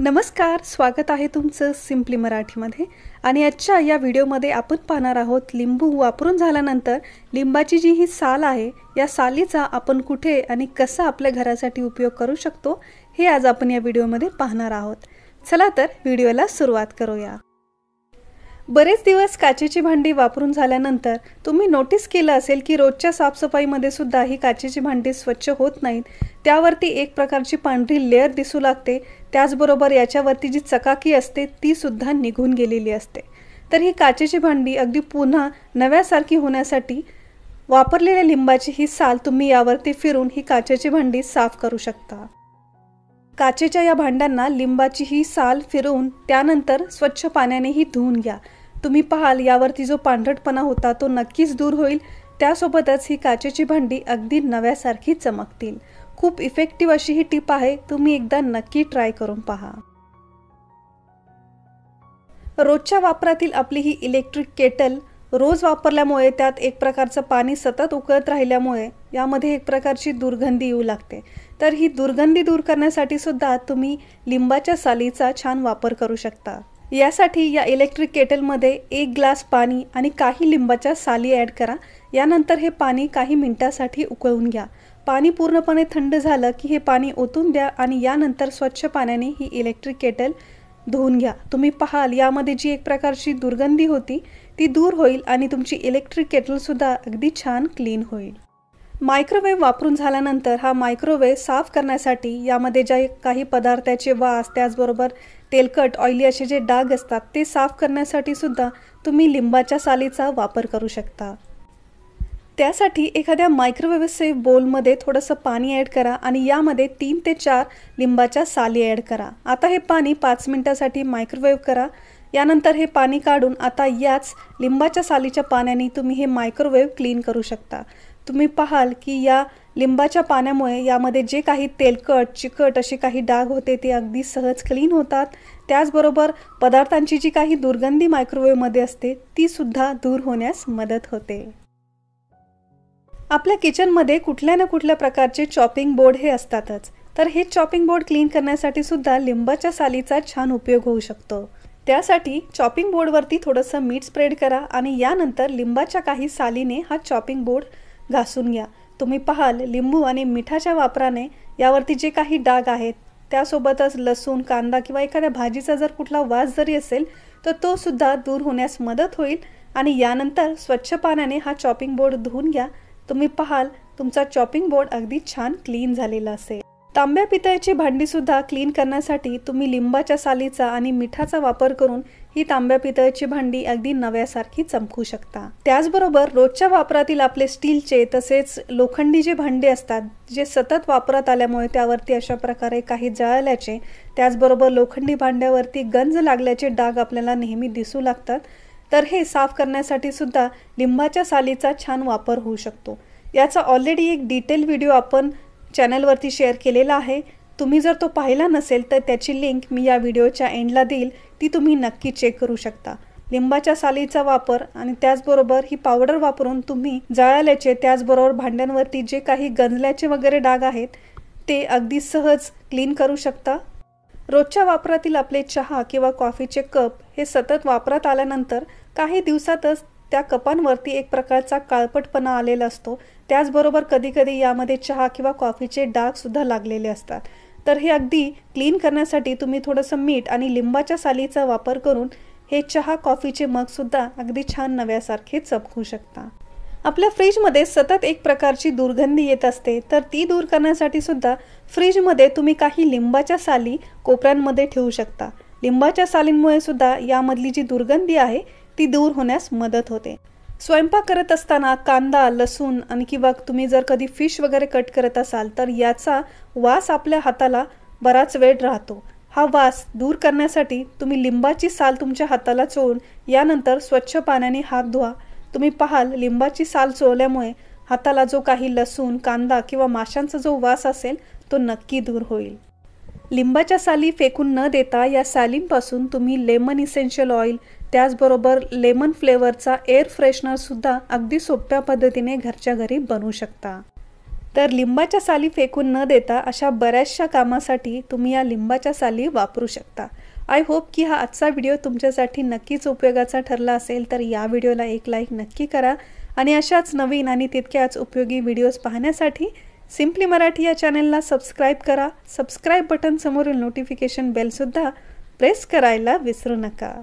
नमस्कार, स्वागत आहे तुमचं सिम्पली मराठीमध्ये। आणि आजच्या या व्हिडिओमध्ये आपण पाहणार आहोत लिंबू वापरून झाल्यानंतर लिंबाची जी ही साल आहे या सालीचा आपण कुठे आणि कसा आपल्या घरासाठी उपयोग करू शकतो हे आज आपण या व्हिडिओमध्ये पाहणार आहोत। चला तर व्हिडिओला सुरुवात करूया। बरेच दिवस काचेची भांडी वापरून झाल्यानंतर तुम्ही नोटीस केलं असेल की रोजच्या साफसफाईमध्ये सुद्धा ही काचेची भांडी स्वच्छ होत नाहीत। त्यावरती एक प्रकारची पांढरी लेयर दिसू लागते। त्याचबरोबर याच्यावरती जी चकाकी असते ती सुद्धा निघून गेलेली असते। तर ही काचेची भांडी अगदी पुन्हा नव्यासारखी होण्यासाठी वापरलेल्या लिंबाची ही साल तुम्ही यावरती फिरून ही काचेची भांडी साफ करू शकता। काचेच्या या भांड्यांना लिंबाची ही साल फिरवून त्यानंतर स्वच्छ पाण्याने ही धुवून घ्या। तुम्ही पाहाल यावरती जो पांढरटपणा होता तो नक्कीच दूर होईल। त्यासोबतच ही काचेची भांडी अगदी नव्यासारखी चमकतील। खूप इफेक्टिव्ह अशी ही टिप आहे, तुम्ही एकदा नक्की ट्राय करून पहा। रोजच्या वापरातील आपली ही इलेक्ट्रिक केटल रोज वापरल्यामुळे त्यात एक प्रकारचं पाणी सतत उकळत राहिल्यामुळे यामध्ये एक प्रकारची दुर्गंधी येऊ लागते। तर ही दुर्गंधी दूर करण्यासाठी सुद्धा तुम्ही लिंबाच्या सालीचा छान वापर करू शकता। यासाठी या इलेक्ट्रिक केटलमध्ये 1 ग्लास पाणी आणि काही लिंबाच्या साली ॲड करा। यानंतर हे पाणी काही मिनिटांसाठी उकळून घ्या। पाणी पूर्णपणे थंड झालं की हे पाणी ओतून द्या आणि यानंतर स्वच्छ पाण्याने ही इलेक्ट्रिक केटल धुवून घ्या। तुम्ही पाहाल यामध्ये जी एक प्रकारची दुर्गंधी होती ती दूर होईल आणि तुमची इलेक्ट्रिक केटल सुद्धा अगदी छान क्लीन होईल। मायक्रोवेव्ह वापरून झाल्यानंतर हा मायक्रोवेव्ह साफ करण्यासाठी यामध्ये जे काही पदार्थाचे वास त्याचबरोबर तेलकट ऑइली असे जे डाग असतात ते साफ करण्यासाठी सुद्धा तुम्ही लिंबाच्या सालीचा वापर करू शकता। त्यासाठी एखाद्या मायक्रोवेव्ह सेफ बोलमध्ये थोडंसं पाणी ॲड करा आणि यामध्ये 3 ते 4 लिंबाच्या साली ॲड करा। आता हे पाणी 5 मिनिटांसाठी मायक्रोवेव्ह करा। यानंतर हे पाणी काढून आता याच लिंबाच्या सालीच्या पाण्याने तुम्ही हे मायक्रोवेव्ह क्लीन करू शकता। तुम्ही पाहाल की या लिंबाच्या पाण्यामुळे यामध्ये जे काही तेलकट चिकट असे काही डाग होते ते अगदी सहज क्लीन होतात। त्याचबरोबर पदार्थांची जी काही दुर्गंधी मायक्रोवेव्हमध्ये असते ती सुद्धा दूर होण्यास मदत होते। आपल्या किचनमध्ये कुठल्या ना कुठल्या प्रकारचे चॉपिंग बोर्ड हे असतातच। तर हे चॉपिंग बोर्ड क्लीन करण्यासाठी सुद्धा लिंबाच्या सालीचा छान उपयोग होऊ शकतो। त्यासाठी चॉपिंग बोर्डवरती थोडंसं मीठ स्प्रेड करा आणि यानंतर लिंबाच्या काही सालीने हा चॉपिंग बोर्ड घासून घ्या। तुम्ही पाहाल लिंबू आणि मिठाच्या वापराने यावरती जे काही डाग आहेत त्यासोबतच लसूण कांदा किंवा एखाद्या भाजीचा जर कुठला वास जरी असेल तर तो सुद्धा दूर होण्यास मदत होईल। आणि यानंतर स्वच्छ पाण्याने हा चॉपिंग बोर्ड धुवून घ्या। तुम्ही पाहाल तुमचा चॉपिंग बोर्ड अगदी छान क्लीन झालेला असेल। तांब्या पितळेची भांडी सुद्धा क्लीन करण्यासाठी तुम्ही लिंबाच्या सालीचा आणि मिठाचा वापर करून ही तांब्या पितळेची भांडी अगदी नव्यासारखी चमकू शकता। त्याचबरोबर रोजच्या वापरातील आपले स्टीलचे तसेच लोखंडी जे भांडे असतात जे सतत वापरात आल्यामुळे त्यावरती अशा प्रकारे काही जळाल्याचे त्याचबरोबर लोखंडी भांड्यावरती गंज लागल्याचे डाग आपल्याला नेहमी दिसू लागतात। तर हे साफ करण्यासाठी सुद्धा लिंबाच्या सालीचा छान वापर होऊ शकतो। याचा ऑलरेडी एक डिटेल व्हिडिओ आपण चॅनलवरती शेअर केलेला आहे। तुम्ही जर तो पाहिला नसेल तर त्याची लिंक मी या व्हिडिओच्या एंडला देईल, ती तुम्ही नक्की चेक करू शकता। लिंबाच्या सालीचा वापर आणि त्याचबरोबर ही पावडर वापरून तुम्ही जळाल्याचे त्याचबरोबर भांड्यांवरती जे काही गंजल्याचे वगैरे डाग आहेत ते अगदी सहज क्लीन करू शकता। रोजच्या वापरातील आपले चहा किंवा कॉफीचे कप हे सतत वापरात आल्यानंतर काही दिवसातच त्या कपांवरती एक प्रकारचा काळपटपणा आलेला असतो। त्याचबरोबर कधीकधी यामध्ये चहा किंवा कॉफीचे डाग सुद्धा लागलेले असतात। तर हे अगदी क्लीन करण्यासाठी तुम्ही थोडंसं मीठ आणि लिंबाच्या सालीचा वापर करून हे चहा कॉफीचे मग सुद्धा अगदी छान नव्यासारखे चमकू शकता। आपल्या फ्रीजमध्ये सतत एक प्रकारची दुर्गंधी येत असते, तर ती दूर करण्यासाठी सुद्धा फ्रीजमध्ये तुम्ही काही लिंबाच्या साली कोपऱ्यांमध्ये ठेवू शकता। लिंबाच्या सालींमुळे सुद्धा यामधली जी दुर्गंधी आहे ती दूर होण्यास मदत होते। स्वयंपाक करत असताना कांदा लसूण आणि किंवा तुम्ही जर कधी फिश वगैरे कट करत असाल तर याचा वास आपल्या हाताला बराच वेळ राहतो। हा वास दूर करण्यासाठी तुम्ही लिंबाची साल तुमच्या हाताला चोळून यानंतर स्वच्छ पाण्याने हात धुवा। तुम्ही पाहाल लिंबाची साल चोळल्यामुळे हाताला जो काही लसूण कांदा किंवा माशांचा जो वास असेल तो नक्की दूर होईल। लिंबाच्या साली फेकून न देता या सालींपासून तुम्ही लेमन इसेन्शियल ऑइल त्याचबरोबर लेमन फ्लेवरचा एअर फ्रेशनर सुद्धा अगदी सोप्या पद्धतीने घरच्या घरी बनवू शकता। तर लिंबाच्या साली फेकून न देता अशा बऱ्याचशा कामासाठी तुम्ही या लिंबाच्या साली वापरू शकता। आय होप की हा आजचा व्हिडिओ तुमच्यासाठी नक्कीच उपयोगाचा ठरला असेल। तर या व्हिडिओला एक लाईक नक्की करा आणि अशाच नवीन आणि तितक्याच उपयोगी व्हिडिओज पाहण्यासाठी सिम्पली मराठी या चॅनलला सबस्क्राइब करा। सबस्क्राइब बटन समोरील नोटिफिकेशन बेल सुद्धा प्रेस करायला विसरू नका।